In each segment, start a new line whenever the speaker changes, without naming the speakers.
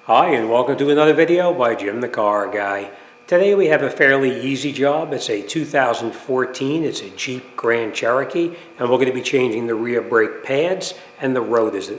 Hi and welcome to another video by Jimthecarguy. Today we have a fairly easy job. It's a 2014, it's a Jeep Grand Cherokee, and we're going to be changing the rear brake pads and the rotors.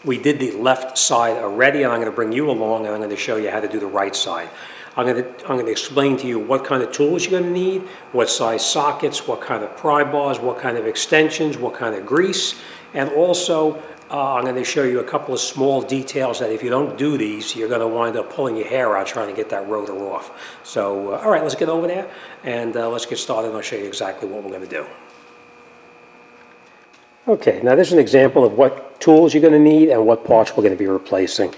We did the left side already, and I'm going to bring you along and I'm going to show you how to do the right side. I'm going to explain to you what kind of tools you're going to need, what size sockets, what kind of pry bars, what kind of extensions, what kind of grease, and also I'm going to show you a couple of small details that if you don't do these, you're going to wind up pulling your hair out trying to get that rotor off. So, all right, let's get over there and let's get started. I'll show you exactly what we're going to do. Okay, now this is an example of what tools you're going to need and what parts we're going to be replacing.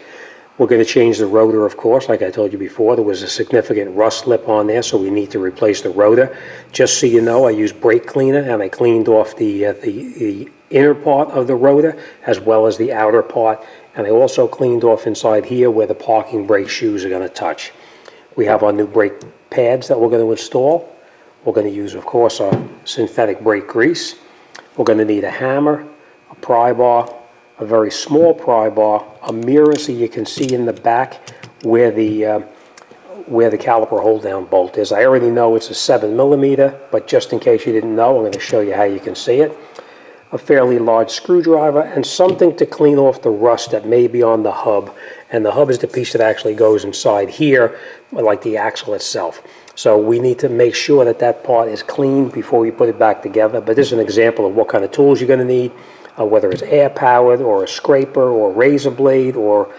We're going to change the rotor, of course. Like I told you before, there was a significant rust lip on there, so we need to replace the rotor. Just so you know, I used brake cleaner and I cleaned off the inner part of the rotor as well as the outer part, and I also cleaned off inside here where the parking brake shoes are going to touch. We have our new brake pads that we're going to install. We're going to use, of course, our synthetic brake grease. We're going to need a hammer, a pry bar, a very small pry bar, a mirror so you can see in the back where the caliper hold down bolt is. I already know it's a 7mm, but just in case you didn't know, I'm going to show you how you can see it. A fairly large screwdriver and something to clean off the rust that may be on the hub. And the hub is the piece that actually goes inside here, like the axle itself. So we need to make sure that that part is clean before we put it back together. But this is an example of what kind of tools you're going to need, whether it's air-powered or a scraper or a razor blade, or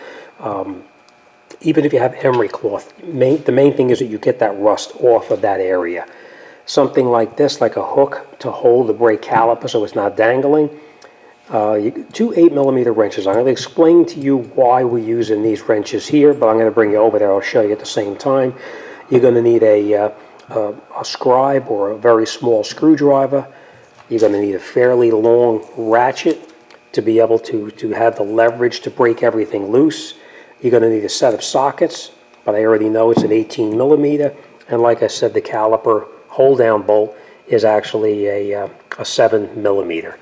even if you have emery cloth. The main thing is that you get that rust off of that area. Something like this, like a hook to hold the brake caliper so it's not dangling. Two 8mm wrenches. I'm going to explain to you why we're using these wrenches here, but I'm going to bring you over there. I'll show you at the same time. You're going to need a scribe or a very small screwdriver. You're going to need a fairly long ratchet to be able to have the leverage to break everything loose. You're going to need a set of sockets, but I already know it's an 18mm, and like I said, the caliper hold down bolt is actually a 7mm.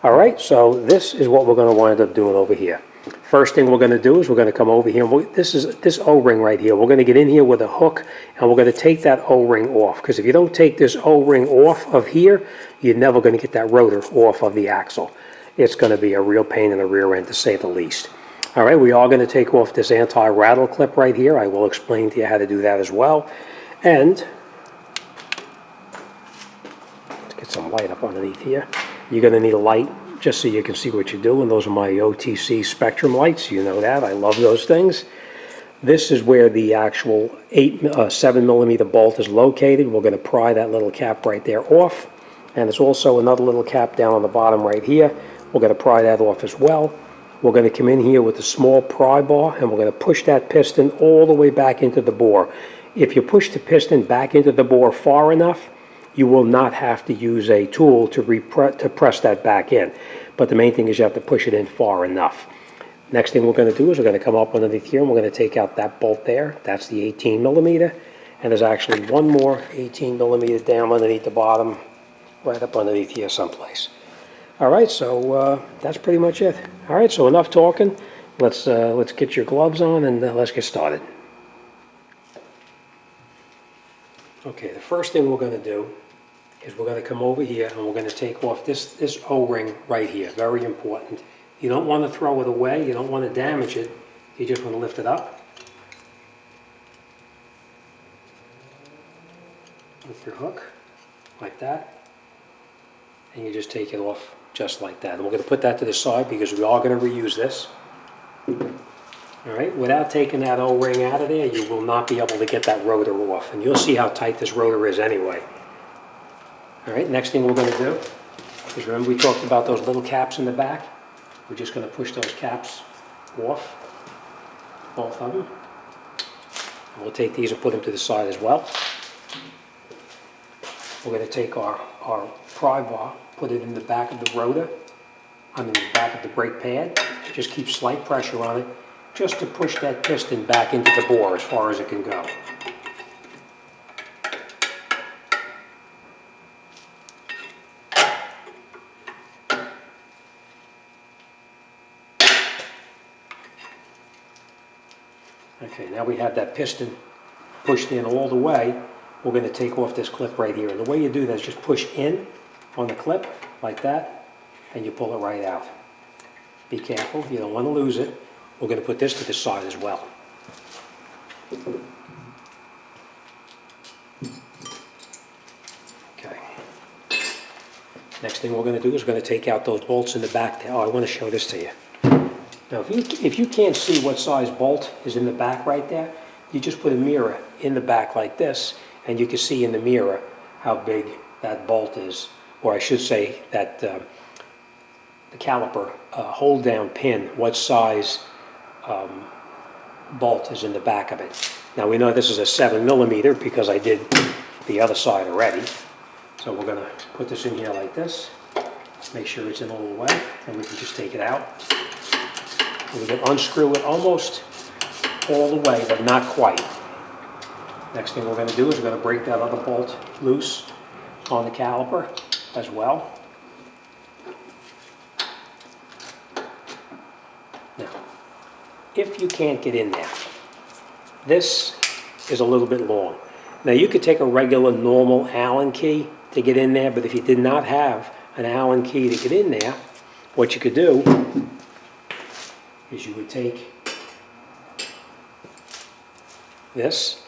All right, so this is what we're going to wind up doing over here. First thing we're going to do is we're going to come over here. This O-ring right here. We're going to get in here with a hook, and we're going to take that O-ring off, because if you don't take this O-ring off of here, you're never going to get that rotor off of the axle. It's going to be a real pain in the rear end, to say the least. All right, we are going to take off this anti-rattle clip right here. I will explain to you how to do that as well. And get some light up underneath here. You're going to need a light just so you can see what you're doing. Those are my OTC Spectrum lights. You know that. I love those things. This is where the actual 7mm bolt is located. We're going to pry that little cap right there off. And there's also another little cap down on the bottom right here. We're going to pry that off as well. We're going to come in here with a small pry bar, and we're going to push that piston all the way back into the bore. If you push the piston back into the bore far enough, you will not have to use a tool to press that back in. But the main thing is you have to push it in far enough. Next thing we're going to do is we're going to come up underneath here and we're going to take out that bolt there. That's the 18mm. And there's actually one more 18mm down underneath the bottom, right up underneath here someplace. All right, so that's pretty much it. All right, so enough talking. Let's get your gloves on and let's get started. Okay, the first thing we're going to do is we're going to come over here and we're going to take off this O-ring right here. Very important. You don't want to throw it away. You don't want to damage it. You just want to lift it up with your hook, like that. And you just take it off just like that. And we're going to put that to the side because we are going to reuse this. All right, without taking that O-ring out of there, you will not be able to get that rotor off. And you'll see how tight this rotor is anyway. All right, next thing we're going to do is, remember we talked about those little caps in the back? We're just going to push those caps off, both of them. And we'll take these and put them to the side as well. We're going to take our pry bar, put it in the back of the rotor, the back of the brake pad. Just keep slight pressure on it, just to push that piston back into the bore as far as it can go. Okay, now we have that piston pushed in all the way. We're going to take off this clip right here. And the way you do that is just push in on the clip like that, and you pull it right out. Be careful, you don't want to lose it. We're going to put this to the side as well. Okay. Next thing we're going to do is we're going to take out those bolts in the back there. Oh, I want to show this to you. Now, if you can't see what size bolt is in the back right there, you just put a mirror in the back like this, and you can see in the mirror how big that bolt is, or I should say that the caliper hold down pin, what size bolt is in the back of it. Now we know this is a 7mm because I did the other side already. So we're going to put this in here like this, make sure it's in all the way, and we can just take it out. We can unscrew it almost all the way, but not quite. Next thing we're going to do is we're going to break that other bolt loose on the caliper as well. Now, if you can't get in there, this is a little bit long. Now you could take a regular normal Allen key to get in there, but if you did not have an Allen key to get in there, what you could do is you would take this,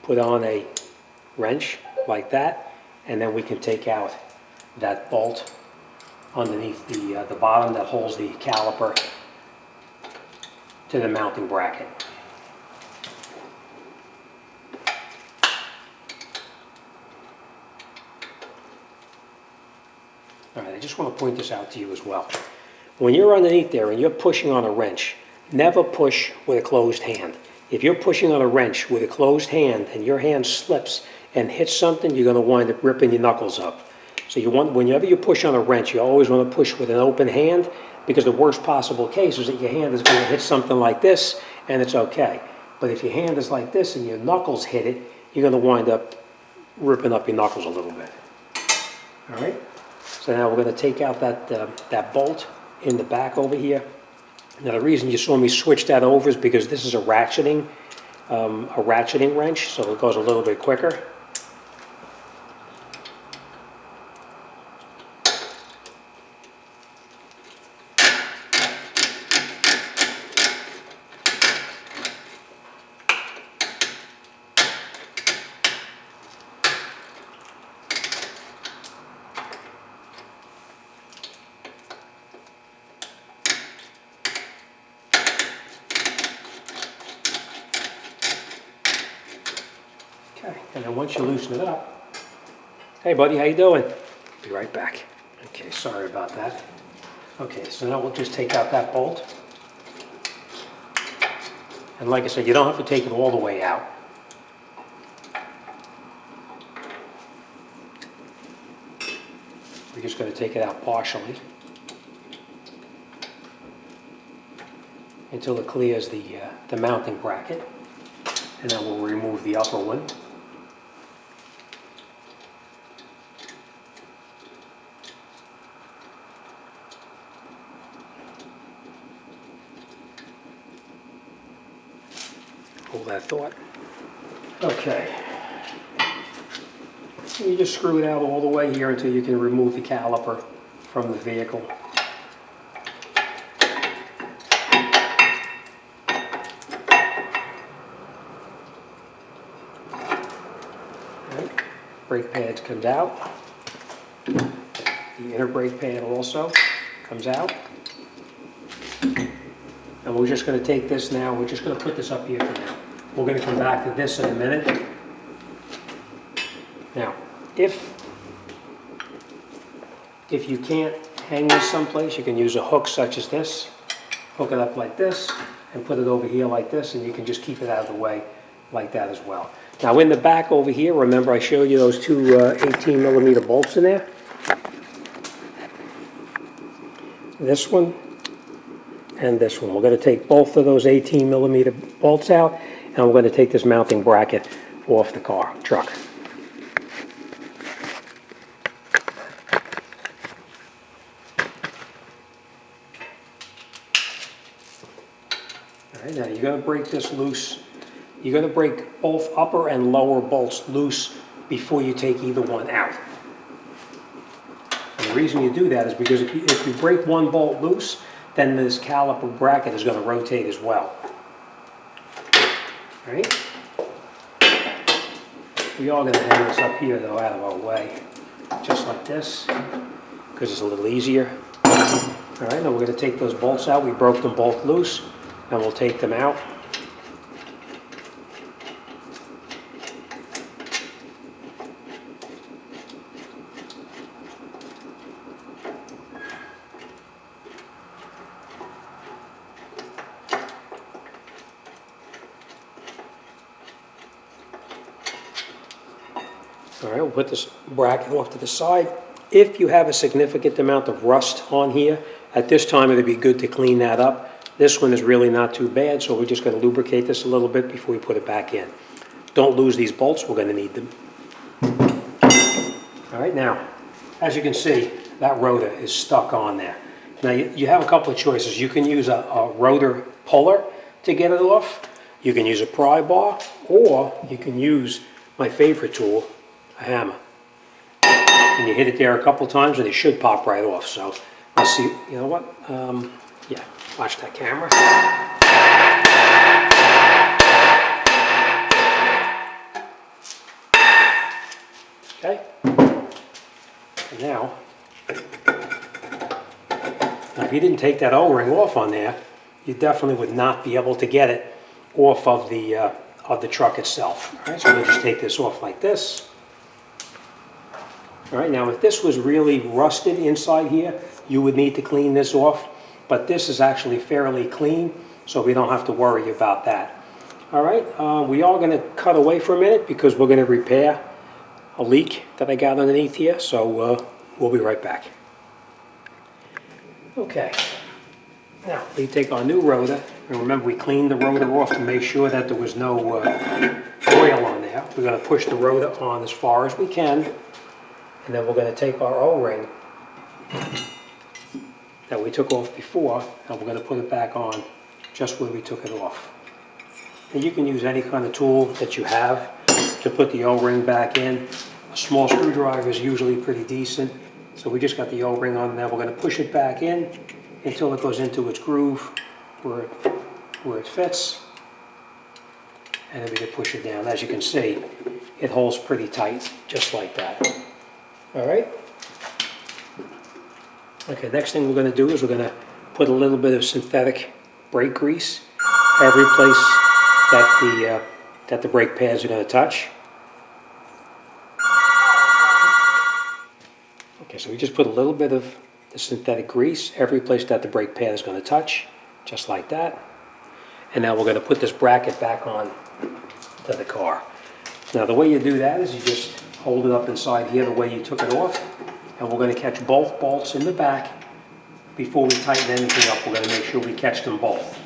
put on a wrench like that, and then we can take out that bolt underneath the bottom that holds the caliper to the mounting bracket. All right, I just want to point this out to you as well. When you're underneath there and you're pushing on a wrench, never push with a closed hand. If you're pushing on a wrench with a closed hand and your hand slips and hits something, you're going to wind up ripping your knuckles up. So whenever you push on a wrench, you always want to push with an open hand, because the worst possible case is that your hand is going to hit something like this and it's okay. But if your hand is like this and your knuckles hit it, you're going to wind up ripping up your knuckles a little bit. All right? So now we're going to take out that bolt in the back over here. Now the reason you saw me switch that over is because this is a ratcheting wrench, so it goes a little bit quicker. And then once you loosen it up, hey buddy, how you doing? Be right back. Okay, sorry about that. Okay, so now we'll just take out that bolt. And like I said, you don't have to take it all the way out. We're just going to take it out partially until it clears the mounting bracket. And then we'll remove the upper one. Hold that thought. Okay. You just screw it out all the way here until you can remove the caliper from the vehicle. Right. Brake pads comes out. The inner brake pad also comes out. And we're just going to take this now, we're just going to put this up here for now. We're going to come back to this in a minute. Now, if you can't hang this someplace, you can use a hook such as this. Hook it up like this and put it over here like this, and you can just keep it out of the way like that as well. Now in the back over here, remember I showed you those two 18mm bolts in there? This one and this one. We're going to take both of those 18mm bolts out, and we're going to take this mounting bracket off the truck. All right, now you're going to break this loose. You're going to break both upper and lower bolts loose before you take either one out. And the reason you do that is because if you break one bolt loose, then this caliper bracket is going to rotate as well. All right? We are going to hang this up here, though, out of our way, just like this, because it's a little easier. All right, now we're going to take those bolts out. We broke them both loose, and we'll take them out. All right, we'll put this bracket off to the side. If you have a significant amount of rust on here, at this time it'd be good to clean that up. This one is really not too bad, so we're just going to lubricate this a little bit before we put it back in. Don't lose these bolts, we're going to need them. All right, now, as you can see, that rotor is stuck on there. Now, you have a couple of choices. You can use a rotor puller to get it off. You can use a pry bar, or you can use my favorite tool, a hammer. And you hit it there a couple times and it should pop right off. So let's see, you know what? Yeah, watch that camera. Okay. And now if you didn't take that O-ring off on there, you definitely would not be able to get it off of the truck itself. All right, so we'll just take this off like this. All right, now if this was really rusted inside here, you would need to clean this off, but this is actually fairly clean, so we don't have to worry about that. All right, we are going to cut away for a minute because we're going to repair a leak that I got underneath here, so we'll be right back. Okay, now we take our new rotor, and remember we cleaned the rotor off to make sure that there was no oil on there. We're going to push the rotor on as far as we can. And then we're going to take our O-ring that we took off before, and we're going to put it back on just where we took it off. And you can use any kind of tool that you have to put the O-ring back in. A small screwdriver is usually pretty decent. So we just got the O-ring on there. We're going to push it back in until it goes into its groove where it fits. And then we can push it down. As you can see, it holds pretty tight, just like that. All right. Okay, next thing we're going to do is we're going to put a little bit of synthetic brake grease every place that the brake pads are going to touch. Okay, so we just put a little bit of the synthetic grease every place that the brake pad is going to touch, just like that. And now we're going to put this bracket back on to the car. Now the way you do that is you just hold it up inside here the way you took it off, and we're going to catch both bolts in the back. Before we tighten anything up, we're going to make sure we catch them both.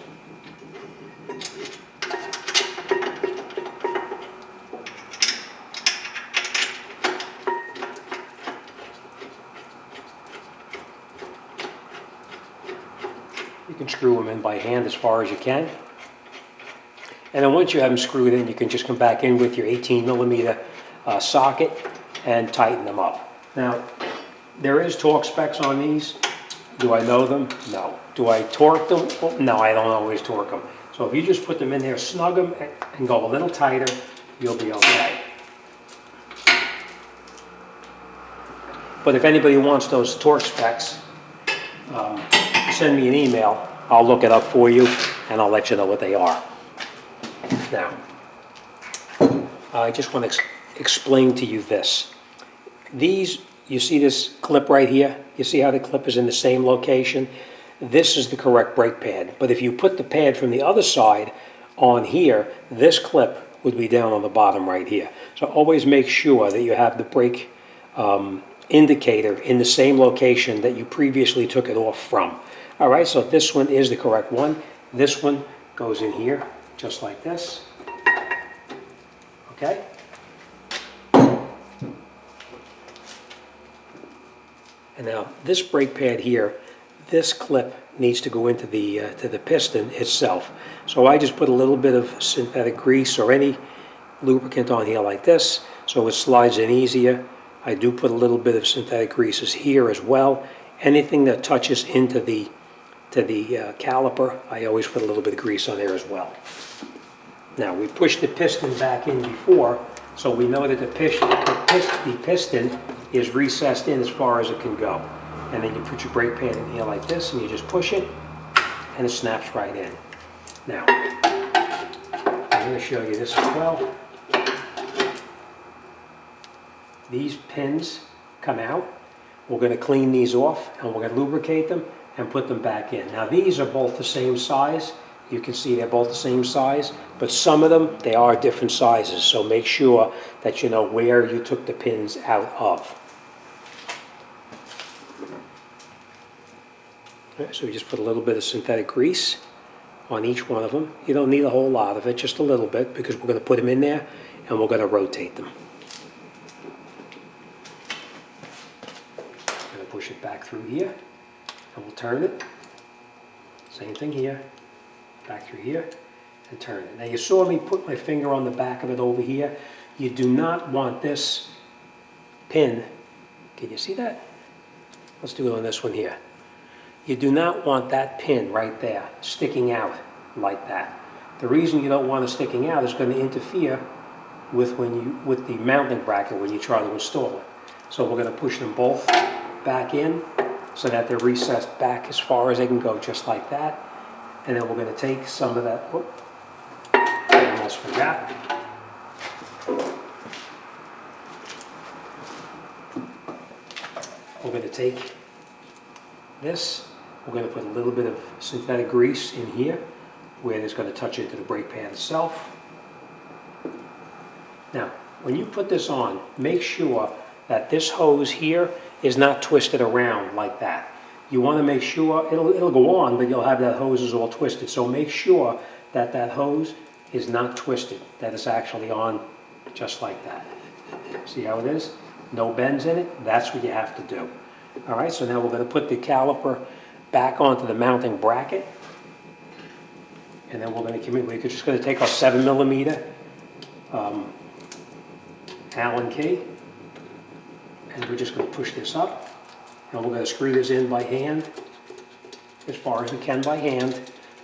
You can screw them in by hand as far as you can. And then once you have them screwed in, you can just come back in with your 18mm socket and tighten them up. Now, there is torque specs on these. Do I know them? No. Do I torque them? Well, no, I don't always torque them. So if you just put them in there, snug them, and go a little tighter, you'll be okay. But if anybody wants those torque specs, send me an email. I'll look it up for you, and I'll let you know what they are. Now, I just want to explain to you this. These, you see this clip right here? You see how the clip is in the same location? This is the correct brake pad. But if you put the pad from the other side on here, this clip would be down on the bottom right here. So always make sure that you have the brake indicator in the same location that you previously took it off from. All right, so this one is the correct one. This one goes in here, just like this. Okay? And now this brake pad here, this clip needs to go into the piston itself. So I just put a little bit of synthetic grease or any lubricant on here like this, so it slides in easier. I do put a little bit of synthetic greases here as well. Anything that touches into the caliper, I always put a little bit of grease on there as well. Now, we pushed the piston back in before, so we know that the piston is recessed in as far as it can go. And then you put your brake pad in here like this, and you just push it, and it snaps right in. Now, I'm going to show you this as well. These pins come out. We're going to clean these off, and we're going to lubricate them and put them back in. Now, these are both the same size. You can see they're both the same size, but some of them, they are different sizes, so make sure that you know where you took the pins out of. Right, so we just put a little bit of synthetic grease on each one of them. You don't need a whole lot of it, just a little bit, because we're going to put them in there and we're going to rotate them. I'm going to push it back through here, and we'll turn it. Same thing here. Back through here and turn it. Now you saw me put my finger on the back of it over here. You do not want this pin, can you see that? Let's do it on this one here. You do not want that pin right there sticking out like that. The reason you don't want it sticking out is going to interfere with the mounting bracket when you try to install it. So we're going to push them both back in so that they're recessed back as far as they can go, just like that. And then we're going to take some of that, I almost forgot. We're going to take this, we're going to put a little bit of synthetic grease in here where it's going to touch into the brake pad itself. Now, when you put this on, make sure that this hose here is not twisted around like that. You want to make sure, it'll go on, but you'll have that hoses all twisted. So make sure that that hose is not twisted, that it's actually on just like that. See how it is? No bends in it. That's what you have to do. All right, so now we're going to put the caliper back onto the mounting bracket. And then we're going to come in, we're just going to take our 7mm Allen key, and we're just going to push this up. And we're going to screw this in by hand, as far as we can by hand.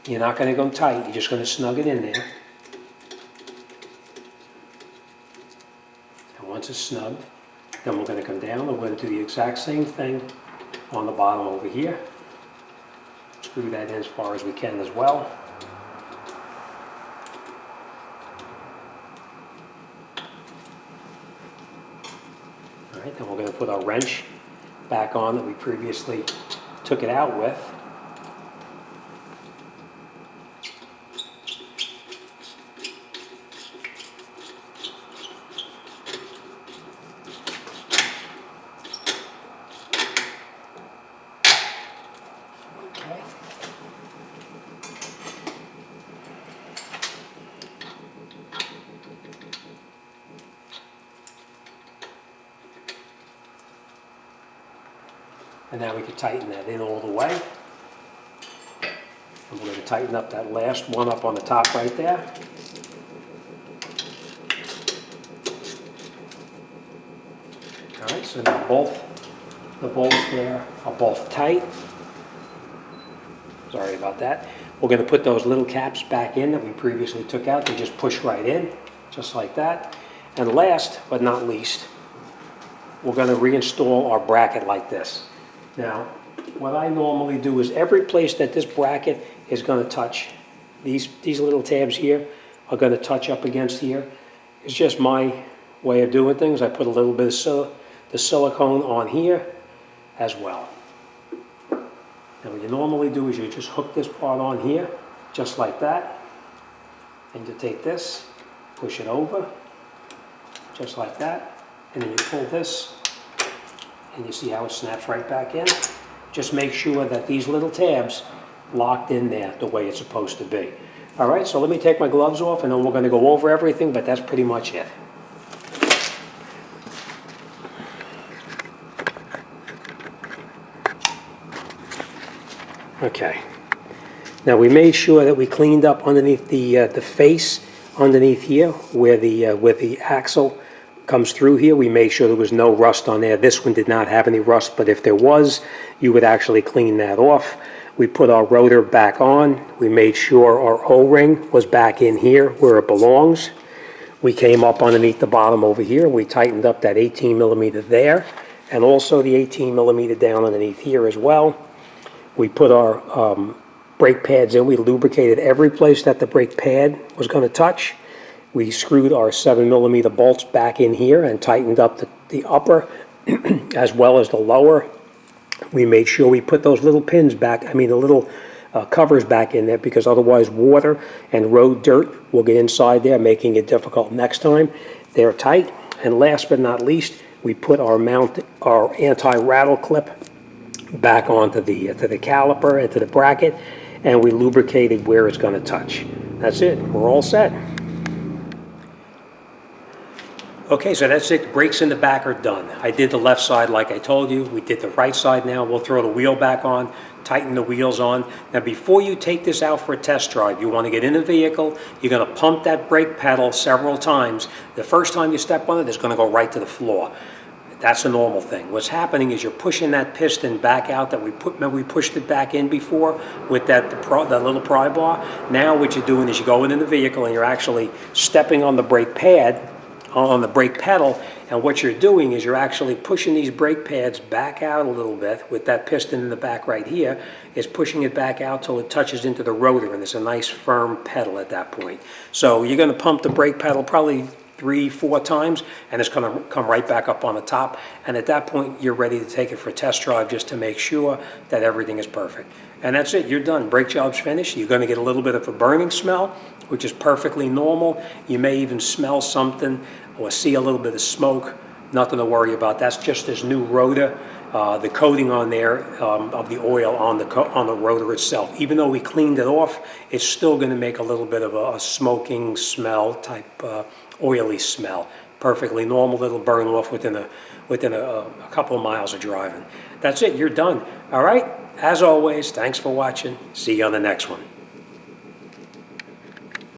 You're not going to go tight, you're just going to snug it in there. And once it's snugged, then we're going to come down and we're going to do the exact same thing on the bottom over here. Screw that in as far as we can as well. All right, then we're going to put our wrench back on that we previously took it out with. Okay. And now we can tighten that in all the way. And we're going to tighten up that last one up on the top right there. All right, so now the bolts there are both tight. Sorry about that. We're going to put those little caps back in that we previously took out. They just push right in, just like that. And last but not least, we're going to reinstall our bracket like this. Now, what I normally do is every place that this bracket is going to touch, these little tabs here are going to touch up against here. It's just my way of doing things. I put a little bit of the silicone on here as well. And what you normally do is you just hook this part on here, just like that. And you take this, push it over, just like that. And then you pull this, and you see how it snaps right back in. Just make sure that these little tabs locked in there the way it's supposed to be. All right, so let me take my gloves off, and then we're going to go over everything, but that's pretty much it. Okay. Now we made sure that we cleaned up underneath the face underneath here where the axle comes through here. We made sure there was no rust on there. This one did not have any rust, but if there was, you would actually clean that off. We put our rotor back on. We made sure our O-ring was back in here where it belongs. We came up underneath the bottom over here. We tightened up that 18 millimeter there and also the 18 millimeter down underneath here as well. We put our brake pads in. We lubricated every place that the brake pad was going to touch. We screwed our 7 millimeter bolts back in here and tightened up the upper as well as the lower. We made sure we put those little pins back, the little covers back in there, because otherwise water and road dirt will get inside there, making it difficult next time. They're tight. And last but not least, we put our anti-rattle clip back onto the caliper, into the bracket, and we lubricated where it's going to touch. That's it. We're all set. Okay, so that's it. Brakes in the back are done. I did the left side like I told you. We did the right side now. We'll throw the wheel back on, tighten the wheels on. Now before you take this out for a test drive, you want to get in the vehicle. You're going to pump that brake pedal several times. The first time you step on it, it's going to go right to the floor. That's a normal thing. What's happening is you're pushing that piston back out that remember we pushed it back in before with that little pry bar. Now what you're doing is you're going in the vehicle and you're actually stepping on the brake pad, on the brake pedal, and what you're doing is you're actually pushing these brake pads back out a little bit with that piston in the back right here, is pushing it back out till it touches into the rotor, and it's a nice firm pedal at that point. So you're going to pump the brake pedal probably 3-4 times, and it's going to come right back up on the top, and at that point you're ready to take it for a test drive just to make sure that everything is perfect. And that's it, you're done. Brake job's finished. You're going to get a little bit of a burning smell, which is perfectly normal. You may even smell something or see a little bit of smoke. Nothing to worry about. That's just this new rotor, the coating on there of the oil on the rotor itself. Even though we cleaned it off, it's still going to make a little bit of a smoking smell type, oily smell. Perfectly normal. It'll burn off within a couple of miles of driving. That's it. You're done. All right. As always, thanks for watching. See you on the next one.